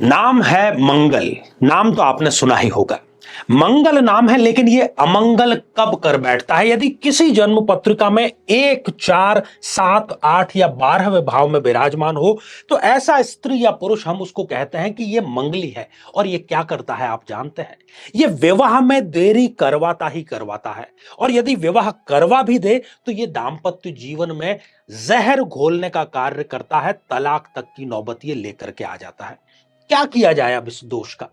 नाम है मंगल। नाम तो आपने सुना ही होगा। मंगल नाम है, लेकिन यह अमंगल कब कर बैठता है? यदि किसी जन्म पत्रिका में 1, 4, 7, 8 या 12वें भाव में विराजमान हो तो ऐसा स्त्री या पुरुष हम उसको कहते हैं कि यह मंगली है। और यह क्या करता है आप जानते हैं? यह विवाह में देरी करवाता ही करवाता है। और यदि विवाह करवा भी दे तो यह दाम्पत्य जीवन में जहर घोलने का कार्य करता है। तलाक तक की नौबत ये लेकर के आ जाता है। क्या किया जाए अब इस दोष का?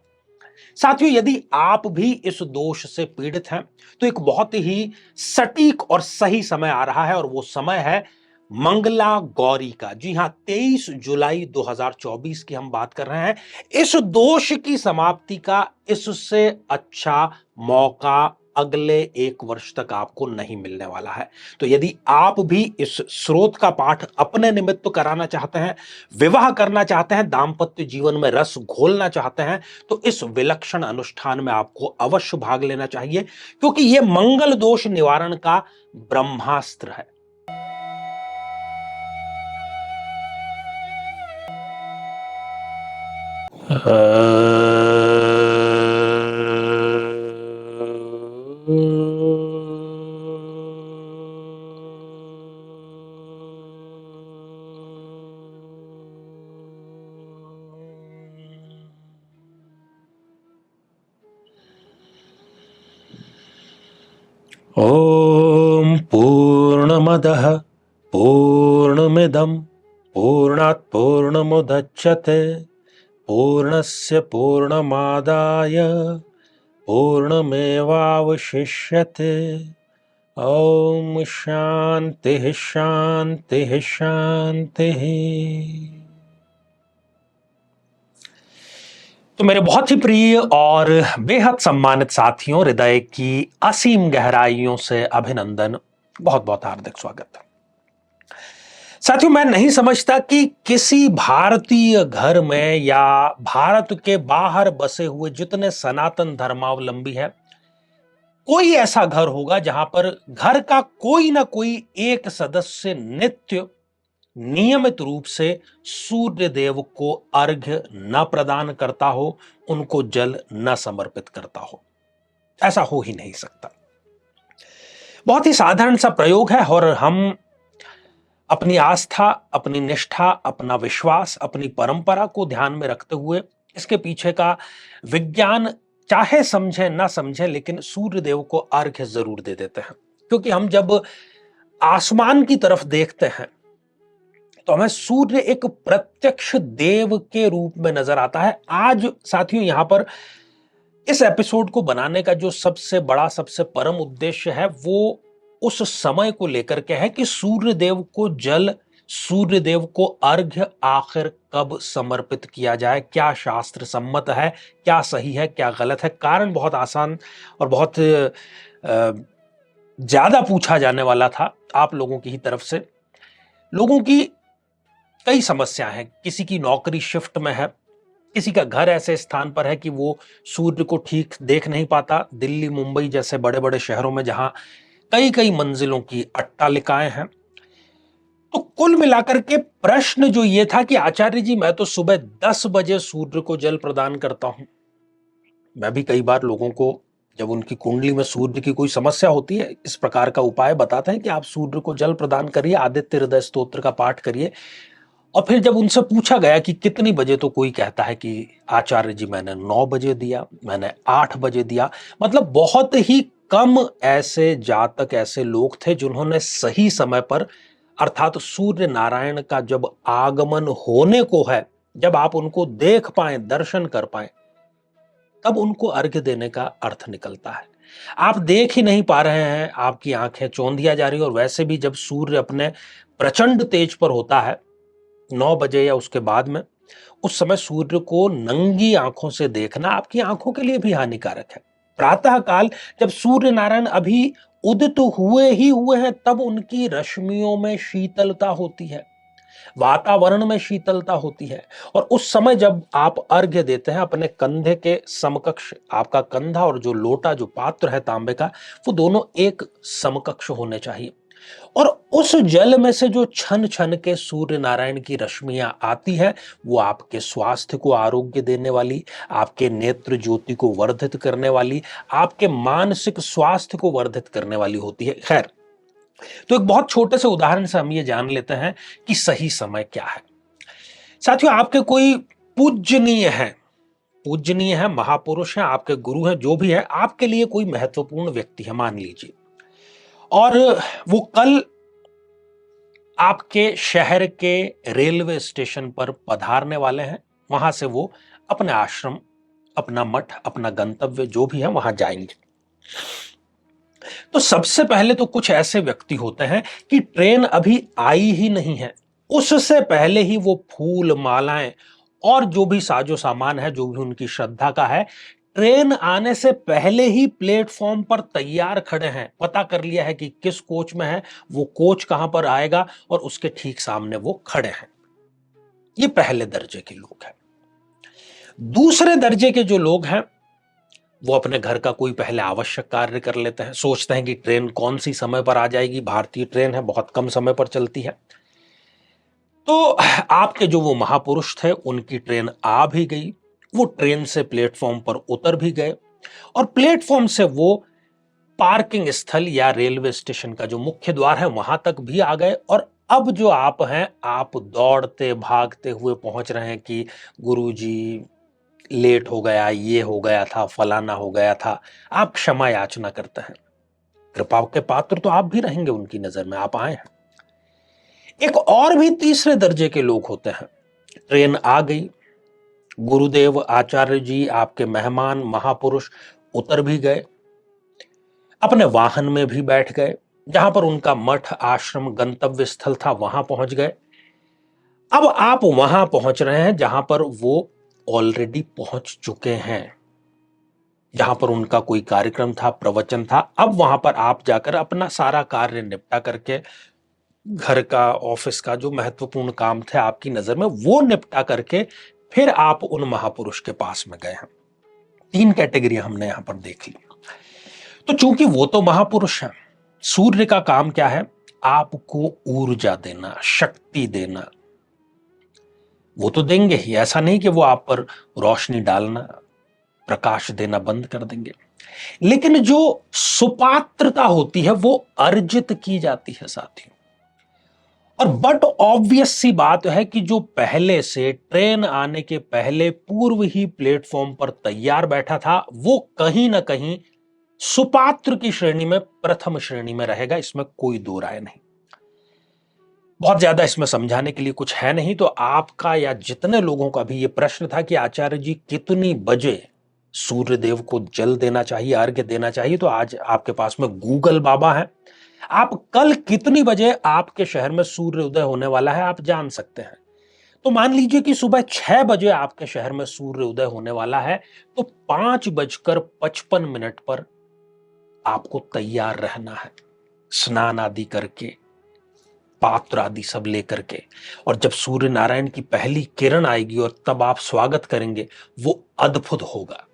साथियों, यदि आप भी इस दोष से पीड़ित हैं तो एक बहुत ही सटीक और सही समय आ रहा है, और वो समय है मंगला गौरी का। जी हां, 23 जुलाई 2024 की हम बात कर रहे हैं। इस दोष की समाप्ति का इससे अच्छा मौका अगले 1 वर्ष तक आपको नहीं मिलने वाला है। तो यदि आप भी इस स्रोत का पाठ अपने निमित्त कराना चाहते हैं, विवाह करना चाहते हैं, दाम्पत्य जीवन में रस घोलना चाहते हैं, तो इस विलक्षण अनुष्ठान में आपको अवश्य भाग लेना चाहिए, क्योंकि यह मंगल दोष निवारण का ब्रह्मास्त्र है। ओम पूर्णमदः पूर्णमिदं पूर्णात् पूर्णमुदच्यते पूर्णस्य पूर्णमादाय पूर्णमेवावशिष्यते। ओम शांति शांति शांति। तो मेरे बहुत ही प्रिय और बेहद सम्मानित साथियों, हृदय की असीम गहराइयों से अभिनंदन, बहुत बहुत हार्दिक स्वागत। साथियों, मैं नहीं समझता कि किसी भारतीय घर में या भारत के बाहर बसे हुए जितने सनातन धर्मावलंबी हैं, कोई ऐसा घर होगा जहां पर घर का कोई ना कोई एक सदस्य नित्य नियमित रूप से सूर्य देव को अर्घ्य न प्रदान करता हो, उनको जल न समर्पित करता हो। ऐसा हो ही नहीं सकता। बहुत ही साधारण सा प्रयोग है, और हम अपनी आस्था, अपनी निष्ठा, अपना विश्वास, अपनी परंपरा को ध्यान में रखते हुए इसके पीछे का विज्ञान चाहे समझे ना समझे, लेकिन सूर्य देव को अर्घ्य जरूर दे देते हैं। क्योंकि हम जब आसमान की तरफ देखते हैं तो हमें सूर्य एक प्रत्यक्ष देव के रूप में नजर आता है। आज साथियों, यहां पर इस एपिसोड को बनाने का जो सबसे बड़ा, सबसे परम उद्देश्य है, वो उस समय को लेकर के है कि सूर्य देव को जल, सूर्य देव को अर्घ्य आखिर कब समर्पित किया जाए, क्या शास्त्र सम्मत है, क्या सही है, क्या गलत है। कारण बहुत आसान और बहुत ज्यादा पूछा जाने वाला था आप लोगों की ही तरफ से। लोगों की कई समस्या हैं। किसी की नौकरी शिफ्ट में है, किसी का घर ऐसे स्थान पर है कि वो सूर्य को ठीक देख नहीं पाता। दिल्ली, मुंबई जैसे बड़े बड़े शहरों में जहां कई कई मंजिलों की अट्टालिकाएं हैं। तो कुल मिलाकर के प्रश्न जो ये था कि आचार्य जी, मैं तो सुबह 10 बजे सूर्य को जल प्रदान करता हूं। मैं भी कई बार लोगों को, जब उनकी कुंडली में सूर्य की कोई समस्या होती है, इस प्रकार का उपाय बताते हैं कि आप सूर्य को जल प्रदान करिए, आदित्य हृदय स्तोत्र का पाठ करिए। और फिर जब उनसे पूछा गया कि कितनी बजे, तो कोई कहता है कि आचार्य जी, मैंने 9 बजे दिया, मैंने 8 बजे दिया। मतलब बहुत ही कम ऐसे जातक, ऐसे लोग थे जिन्होंने सही समय पर, अर्थात सूर्य नारायण का जब आगमन होने को है, जब आप उनको देख पाए, दर्शन कर पाए, तब उनको अर्घ्य देने का अर्थ निकलता है। आप देख ही नहीं पा रहे हैं, आपकी आंखें चौंधिया जा रही है, और वैसे भी जब सूर्य अपने प्रचंड तेज पर होता है 9 बजे या उसके बाद में, उस समय सूर्य को नंगी आंखों से देखना आपकी आंखों के लिए भी हानिकारक है। प्रातः काल जब सूर्य नारायण अभी उदित हुए ही हुए हैं, तब उनकी रश्मियों में शीतलता होती है, वातावरण में शीतलता होती है। और उस समय जब आप अर्घ्य देते हैं, अपने कंधे के समकक्ष, आपका कंधा और जो लोटा, जो पात्र है तांबे का, वो दोनों एक समकक्ष होने चाहिए। और उस जल में से जो छन छन के सूर्य नारायण की रश्मियां आती है, वो आपके स्वास्थ्य को आरोग्य देने वाली, आपके नेत्र ज्योति को वर्धित करने वाली, आपके मानसिक स्वास्थ्य को वर्धित करने वाली होती है। खैर, तो एक बहुत छोटे से उदाहरण से हम ये जान लेते हैं कि सही समय क्या है। साथियों, आपके कोई पूजनीय है, पूजनीय है, महापुरुष हैं, आपके गुरु हैं, जो भी है, आपके लिए कोई महत्वपूर्ण व्यक्ति है मान लीजिए, और वो कल आपके शहर के रेलवे स्टेशन पर पधारने वाले हैं। वहां से वो अपने आश्रम, अपना मठ, अपना गंतव्य जो भी है वहां जाएंगे। तो सबसे पहले तो कुछ ऐसे व्यक्ति होते हैं कि ट्रेन अभी आई ही नहीं है, उससे पहले ही वो फूल, मालाएं और जो भी साजो सामान है, जो भी उनकी श्रद्धा का है, ट्रेन आने से पहले ही प्लेटफॉर्म पर तैयार खड़े हैं। पता कर लिया है कि किस कोच में है, वो कोच कहां पर आएगा, और उसके ठीक सामने वो खड़े हैं। ये पहले दर्जे के लोग हैं। दूसरे दर्जे के जो लोग हैं, वो अपने घर का कोई पहले आवश्यक कार्य कर लेते हैं। सोचते हैं कि ट्रेन कौन सी समय पर आ जाएगी, भारतीय ट्रेन है, बहुत कम समय पर चलती है। तो आपके जो वो महापुरुष थे, उनकी ट्रेन आ भी गई, वो ट्रेन से प्लेटफॉर्म पर उतर भी गए, और प्लेटफॉर्म से वो पार्किंग स्थल या रेलवे स्टेशन का जो मुख्य द्वार है वहां तक भी आ गए। और अब जो आप हैं, आप दौड़ते भागते हुए पहुंच रहे हैं कि गुरुजी लेट हो गया, ये हो गया था, फलाना हो गया था। आप क्षमा याचना करते हैं। कृपा के पात्र तो आप भी रहेंगे उनकी नजर में, आप आए हैं। एक और भी तीसरे दर्जे के लोग होते हैं। ट्रेन आ गई, गुरुदेव, आचार्य जी, आपके मेहमान, महापुरुष उतर भी गए, अपने वाहन में भी बैठ गए, जहां पर उनका मठ, आश्रम, गंतव्य स्थल था वहां पहुंच गए। अब आप वहां पहुंच रहे हैं जहां पर वो ऑलरेडी पहुंच चुके हैं, जहां पर उनका कोई कार्यक्रम था, प्रवचन था। अब वहां पर आप जाकर अपना सारा कार्य निपटा करके, घर का, ऑफिस का जो महत्वपूर्ण काम थे आपकी नजर में, वो निपटा करके फिर आप उन महापुरुष के पास में गए हैं। तीन कैटेगरी हमने यहां पर देख ली। तो चूंकि वो तो महापुरुष हैं, सूर्य का काम क्या है? आपको ऊर्जा देना, शक्ति देना। वो तो देंगे ही, ऐसा नहीं कि वो आप पर रोशनी डालना, प्रकाश देना बंद कर देंगे। लेकिन जो सुपात्रता होती है वो अर्जित की जाती है साथियों। और बट ऑब्वियस सी बात है कि जो पहले से ट्रेन आने के पहले पूर्व ही प्लेटफॉर्म पर तैयार बैठा था, वो कहीं ना कहीं सुपात्र की श्रेणी में, प्रथम श्रेणी में रहेगा, इसमें कोई दो राय नहीं। बहुत ज्यादा इसमें समझाने के लिए कुछ है नहीं। तो आपका या जितने लोगों का भी ये प्रश्न था कि आचार्य जी कितनी बजे सूर्यदेव को जल देना चाहिए, अर्घ्य देना चाहिए, तो आज आपके पास में गूगल बाबा है। आप कल कितनी बजे आपके शहर में सूर्य उदय होने वाला है आप जान सकते हैं। तो मान लीजिए कि सुबह 6 बजे आपके शहर में सूर्य उदय होने वाला है, तो 5:55 पर आपको तैयार रहना है, स्नान आदि करके, पात्र आदि सब लेकर के। और जब सूर्य नारायण की पहली किरण आएगी और तब आप स्वागत करेंगे, वो अद्भुत होगा।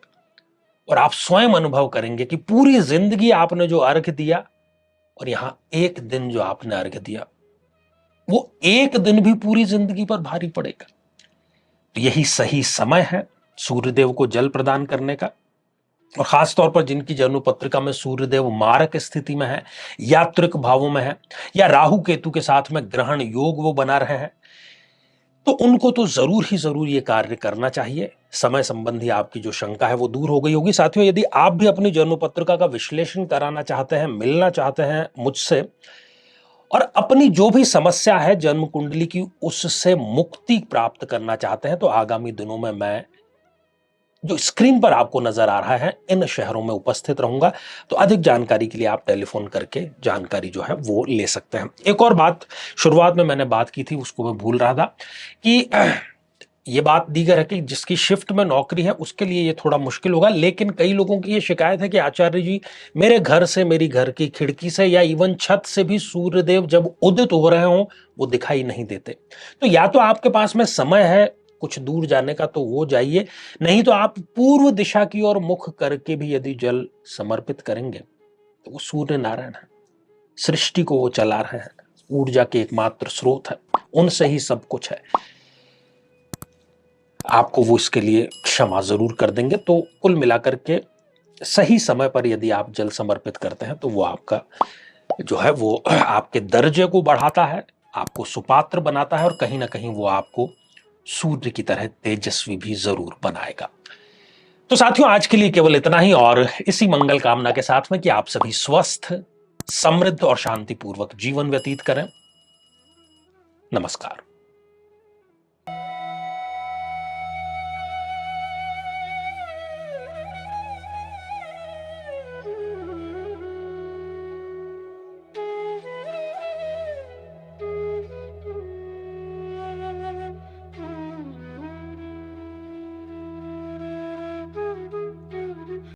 और आप स्वयं अनुभव करेंगे कि पूरी जिंदगी आपने जो अर्घ दिया, और यहां एक दिन जो आपने अर्घ दिया, वो एक दिन भी पूरी जिंदगी पर भारी पड़ेगा। तो यही सही समय है सूर्यदेव को जल प्रदान करने का। और खास तौर पर जिनकी जन्म पत्रिका में सूर्यदेव मारक स्थिति में है, यात्रिक भावों में है, या राहु केतु के साथ में ग्रहण योग वो बना रहे हैं, तो उनको तो जरूर ही जरूर ये कार्य करना चाहिए। समय संबंधी आपकी जो शंका है वो दूर हो गई होगी। साथियों, यदि आप भी अपनी जन्म पत्रिका का विश्लेषण कराना चाहते हैं, मिलना चाहते हैं मुझसे, और अपनी जो भी समस्या है जन्म कुंडली की, उससे मुक्ति प्राप्त करना चाहते हैं, तो आगामी दिनों में मैं जो स्क्रीन पर आपको नजर आ रहा है इन शहरों में उपस्थित रहूंगा। तो अधिक जानकारी के लिए आप टेलीफोन करके जानकारी जो है वो ले सकते हैं। एक और बात शुरुआत में मैंने बात की थी, उसको मैं भूल रहा था कि ये बात दीगर है कि जिसकी शिफ्ट में नौकरी है उसके लिए ये थोड़ा मुश्किल होगा। लेकिन कई लोगों की ये शिकायत है कि आचार्य जी, मेरे घर से, मेरी घर की खिड़की से, या इवन छत से भी सूर्यदेव जब उदित हो रहे हों वो दिखाई नहीं देते। तो या तो आपके पास में समय है कुछ दूर जाने का तो वो जाइए, नहीं तो आप पूर्व दिशा की ओर मुख करके भी यदि जल समर्पित करेंगे तो वो सूर्य नारायण है, सृष्टि को वो चला रहे हैं, ऊर्जा के एकमात्र स्रोत है, उनसे ही सब कुछ है। आपको वो इसके लिए क्षमा जरूर कर देंगे। तो कुल मिलाकर के सही समय पर यदि आप जल समर्पित करते हैं तो वो आपका जो है वो आपके दर्जे को बढ़ाता है, आपको सुपात्र बनाता है और कहीं ना कहीं वो आपको सूर्य की तरह तेजस्वी भी जरूर बनाएगा। तो साथियों, आज के लिए केवल इतना ही, और इसी मंगल कामना के साथ में कि आप सभी स्वस्थ, समृद्ध और शांतिपूर्वक जीवन व्यतीत करें। नमस्कार।